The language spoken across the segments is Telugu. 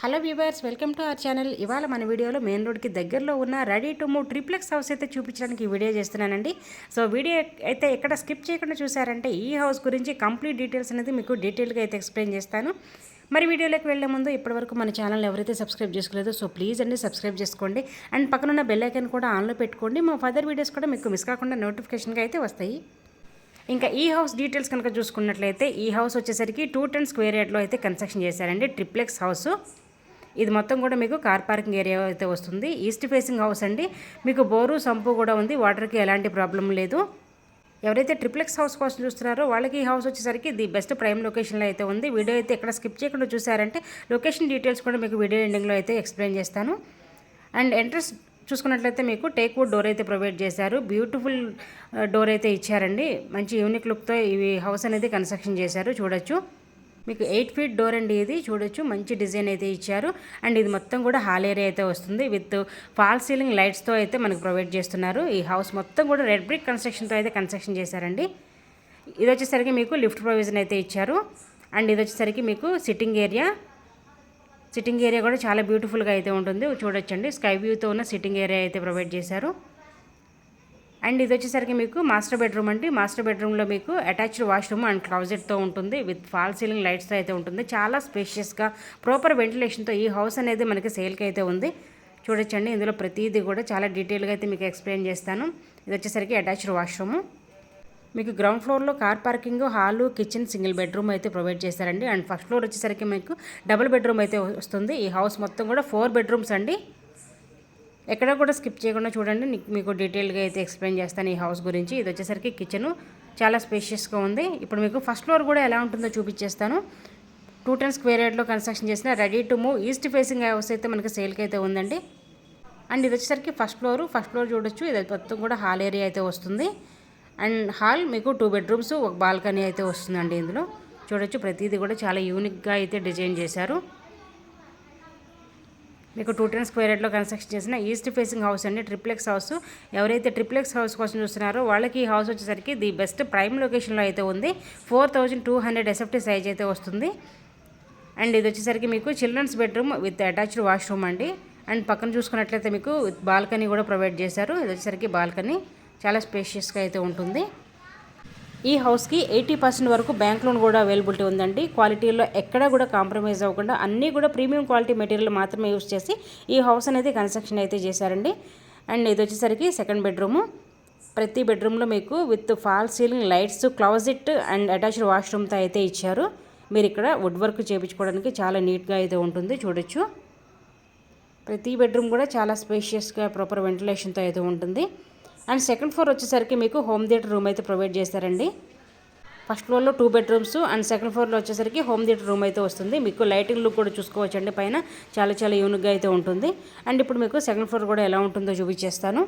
Hello viewers, welcome to our channel. ఇవాళ మన వీడియోలో మెయిన్ రోడ్కి దగ్గరలో ఉన్న ready to move triplex house అయితే చూపించడానికి ఈ వీడియో చేస్తున్నానండి. సో వీడియో అయితే ఎక్కడ స్కిప్ చేయకుండా చూసారంటే ఈ హౌస్ గురించి కంప్లీట్ డీటెయిల్స్ అనేది మీకు డీటెయిల్గా అయితే ఎక్స్ప్లెయిన్ చేస్తాను. మరి వీడియోలోకి వెళ్ళే ముందు ఇప్పటివరకు మన ఛానల్ ఎవరైతే సబ్స్క్రైబ్ చేసుకోలేదో సో ప్లీజ్ అండి సబ్స్క్రైబ్ చేసుకోండి. అండ్ పక్కనున్న బెల్ ఐకాన్ కూడా ఆన్లో పెట్టుకోండి. మా ఫర్దర్ వీడియోస్ కూడా మీకు మిస్ కాకుండా నోటిఫికేషన్గా అయితే వస్తాయి. ఇంకా ఈ హౌస్ డీటెయిల్స్ కనుక చూసుకున్నట్లయితే ఈ హౌస్ వచ్చేసరికి 210 స్క్వేర్ యార్డ్లో అయితే కన్స్ట్రక్షన్ చేశారండి. ట్రిప్లెక్స్ హౌస్ ఇది మొత్తం కూడా మీకు కార్ పార్కింగ్ ఏరియా అయితే వస్తుంది. ఈస్ట్ ఫేసింగ్ హౌస్ అండి. మీకు బోరు సంపు కూడా ఉంది. వాటర్కి ఎలాంటి ప్రాబ్లం లేదు. ఎవరైతే ట్రిప్లెక్స్ హౌస్ కోసం చూస్తున్నారో వాళ్ళకి ఈ హౌస్ వచ్చేసరికి ది బెస్ట్ ప్రైమ్ లొకేషన్లో అయితే ఉంది. వీడియో అయితే ఎక్కడ స్కిప్ చేయకుండా చూసారంటే లొకేషన్ డీటెయిల్స్ కూడా మీకు వీడియో ఎండింగ్లో అయితే ఎక్స్ప్లెయిన్ చేస్తాను. అండ్ ఎంట్రన్స్ చూసుకున్నట్లయితే మీకు టేక్ వుడ్ డోర్ అయితే ప్రొవైడ్ చేశారు. బ్యూటిఫుల్ డోర్ అయితే ఇచ్చారండి. మంచి యూనిక్ లుక్తో ఈ హౌస్ అనేది కన్స్ట్రక్షన్ చేశారు. చూడొచ్చు మీకు 8 ఫీట్ డోర్ అండి. ఇది చూడొచ్చు మంచి డిజైన్ అయితే ఇచ్చారు. అండ్ ఇది మొత్తం కూడా హాల్ ఏరియా అయితే వస్తుంది. విత్ ఫాల్ సీలింగ్ లైట్స్తో అయితే మనకు ప్రొవైడ్ చేస్తున్నారు. ఈ హౌస్ మొత్తం కూడా రెడ్ బ్రిక్ కన్స్ట్రక్షన్తో అయితే కన్స్ట్రక్షన్ చేశారండి. ఇది వచ్చేసరికి మీకు లిఫ్ట్ ప్రొవిజన్ అయితే ఇచ్చారు. అండ్ ఇది వచ్చేసరికి మీకు సిట్టింగ్ ఏరియా కూడా చాలా బ్యూటిఫుల్గా అయితే ఉంటుంది. చూడొచ్చండి స్కై వ్యూతో ఉన్న సిట్టింగ్ ఏరియా అయితే ప్రొవైడ్ చేశారు. అండ్ ఇది వచ్చేసరికి మీకు మాస్టర్ బెడ్రూమ్ అండి. మాస్టర్ బెడ్రూమ్లో మీకు అటాచ్డ్ వాష్రూమ్ అండ్ క్లాజెట్తో ఉంటుంది. విత్ ఫాల్ సీలింగ్ లైట్స్తో అయితే ఉంటుంది. చాలా స్పేషియస్గా ప్రాపర్ వెంటిలేషన్తో ఈ హౌస్ అనేది మనకి సేల్కి అయితే ఉంది. చూడొచ్చండి ఇందులో ప్రతిదీ కూడా చాలా డీటెయిల్గా అయితే మీకు ఎక్స్ప్లెయిన్ చేస్తాను. ఇది వచ్చేసరికి అటాచ్డ్ వాష్రూము. మీకు గ్రౌండ్ ఫ్లోర్లో car parking, hall, kitchen, single bedroom అయితే ప్రొవైడ్ చేశారండి. అండ్ ఫస్ట్ ఫ్లోర్ వచ్చేసరికి మీకు డబుల్ బెడ్రూమ్ అయితే వస్తుంది. ఈ హౌస్ మొత్తం కూడా 4 బెడ్రూమ్స్ అండి. ఎక్కడ కూడా స్కిప్ చేయకుండా చూడండి, మీకు డీటెయిల్గా అయితే ఎక్స్ప్లెయిన్ చేస్తాను ఈ హౌస్ గురించి. ఇది వచ్చేసరికి కిచెను చాలా స్పేషియస్గా ఉంది. ఇప్పుడు మీకు ఫస్ట్ ఫ్లోర్ కూడా ఎలా ఉంటుందో చూపించేస్తాను. 210 స్క్వేర్ యార్డ్లో కన్స్ట్రక్షన్ చేసిన ready to move east facing house అయితే మనకి సేల్కి అయితే ఉందండి. అండ్ ఇది వచ్చేసరికి ఫస్ట్ ఫ్లోర్ చూడొచ్చు. ఇది మొత్తం కూడా హాల్ ఏరియా అయితే వస్తుంది. అండ్ హాల్ మీకు 2 బెడ్రూమ్స్, ఒక బాల్కనీ అయితే వస్తుందండి. ఇందులో చూడొచ్చు ప్రతిదీ కూడా చాలా యూనిక్గా అయితే డిజైన్ చేశారు. మీకు 210 స్క్వేర్ యార్డ్లో కన్స్ట్రక్షన్ చేసిన ఈస్ట్ ఫేసింగ్ హౌస్ అండి. Triplex house. ఎవరైతే ట్రిప్లెక్స్ హౌస్ కోసం చూస్తున్నారో వాళ్ళకి ఈ హౌస్ వచ్చేసరికి ది బెస్ట్ ప్రైమ్ లొకేషన్లో అయితే ఉంది. 4200 ఎస్ఎఫ్టీ సైజ్ అయితే వస్తుంది. అండ్ ఇది వచ్చేసరికి మీకు children's bedroom with attached washroom అండి. అండ్ పక్కన చూసుకున్నట్లయితే మీకు బాల్కనీ కూడా ప్రొవైడ్ చేశారు. ఇది వచ్చేసరికి బాల్కనీ చాలా స్పేషియస్గా అయితే ఉంటుంది. ఈ హౌస్కి 80% వరకు బ్యాంక్ లోన్ కూడా అవైలబిలిటీ ఉందండి. క్వాలిటీలో ఎక్కడా కూడా కాంప్రమైజ్ అవ్వకుండా అన్నీ కూడా ప్రీమియం క్వాలిటీ మెటీరియల్ మాత్రమే యూస్ చేసి ఈ హౌస్ అనేది కన్స్ట్రక్షన్ అయితే చేశారండి. అండ్ ఇది వచ్చేసరికి సెకండ్ బెడ్రూము. ప్రతి బెడ్రూమ్లో మీకు with fall ceiling lights, closet and attached వాష్రూమ్తో అయితే ఇచ్చారు. మీరు ఇక్కడ వుడ్ వర్క్ చేయించుకోవడానికి చాలా నీట్గా అయితే ఉంటుంది. చూడొచ్చు ప్రతి బెడ్రూమ్ కూడా చాలా స్పేషియస్గా ప్రాపర్ వెంటిలేషన్తో అయితే ఉంటుంది. అండ్ సెకండ్ ఫ్లోర్ వచ్చేసరికి మీకు హోమ్ థియేటర్ రూమ్ అయితే ప్రొవైడ్ చేశారండి. ఫస్ట్ ఫ్లోర్లో 2 బెడ్రూమ్స్ అండ్ సెకండ్ ఫ్లోర్లో వచ్చేసరికి హోమ్ థియేటర్ రూమ్ అయితే వస్తుంది. మీకు లైటింగ్ లుక్ కూడా చూసుకోవచ్చు అండి. పైన చాలా యూనిక్గా అయితే ఉంటుంది. అండ్ ఇప్పుడు మీకు సెకండ్ ఫ్లోర్ కూడా ఎలా ఉంటుందో చూపించేస్తాను.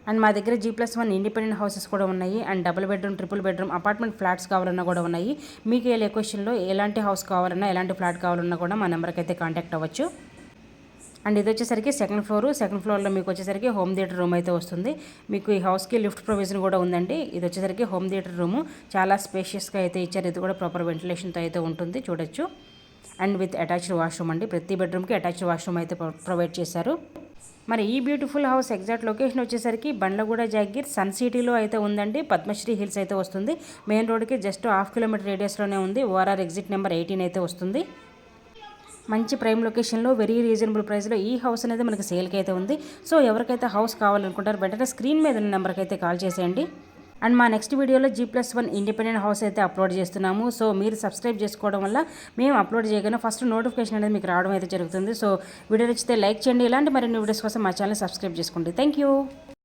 అండ్ మా దగ్గర G+1 ఇండిపెండెంట్ హౌసెస్ కూడా ఉన్నాయి. And double bedroom, triple bedroom, apartment flats కావాలన్నా కూడా ఉన్నాయి. మీకు ఏ లొకేషన్లో ఎలాంటి హౌస్ కావాలన్నా, ఎలాంటి ఫ్లాట్ కావాలన్నా కూడా మా నెంబర్కి అయితే కాంటాక్ట్ అవ్వచ్చు. అండ్ ఇది వచ్చేసరికి సెకండ్ ఫ్లోర్లో మీకు వచ్చేసరికి హోమ్ థియేటర్ రూమ్ అయితే వస్తుంది. మీకు ఈ హౌస్కి లిఫ్ట్ ప్రొవిజన్ కూడా ఉందండి. ఇది వచ్చేసరికి హోమ్ థియేటర్ రూము చాలా స్పేషియస్గా అయితే ఇచ్చారు. ఇది కూడా ప్రాపర్ వెంటిలేషన్తో అయితే ఉంటుంది. చూడొచ్చు అండ్ విత్ అటాచ్డ్ వాష్రూమ్ అండి. ప్రతి బెడ్రూమ్కి అటాచ్డ్ వాష్రూమ్ అయితే ప్రొవైడ్ చేశారు. మరి ఈ బ్యూటిఫుల్ హౌస్ ఎగ్జాక్ట్ లొకేషన్ వచ్చేసరికి బండ్లగూడ జాగీర్ సన్ సిటీలో అయితే ఉందండి. పద్మశ్రీ హిల్స్ అయితే వస్తుంది. మెయిన్ రోడ్కి జస్ట్ 1/2 కిలోమీటర్ రేడియస్లోనే ఉంది. ORR ఎగ్జిట్ నెంబర్ 18 అయితే వస్తుంది. మంచి ప్రైమ్ లొకేషన్లో వెరీ రీజనబుల్ ప్రైస్లో ఈ హౌస్ అనేది మనకి సేల్కి అయితే ఉంది. సో ఎవరికైతే హౌస్ కావాలనుకుంటారో వెంటనే స్క్రీన్ మీద ఉన్న నెంబర్కి అయితే కాల్ చేసేయండి. అండ్ మా నెక్స్ట్ వీడియోలో G+1 ఇండిపెండెంట్ హౌస్ అయితే అప్లోడ్ చేస్తున్నాము. సో మీరు సబ్స్క్రైబ్ చేసుకోవడం వల్ల మేము అప్లోడ్ చేయగానే ఫస్ట్ నోటిఫికేషన్ అనేది మీకు రావడం అయితే జరుగుతుంది. సో వీడియో నచ్చితే లైక్ చేయండి. ఇలాంటి మరిన్ని వీడియోస్ కోసం మా ఛానల్ సబ్స్క్రైబ్ చేసుకోండి. Thank you.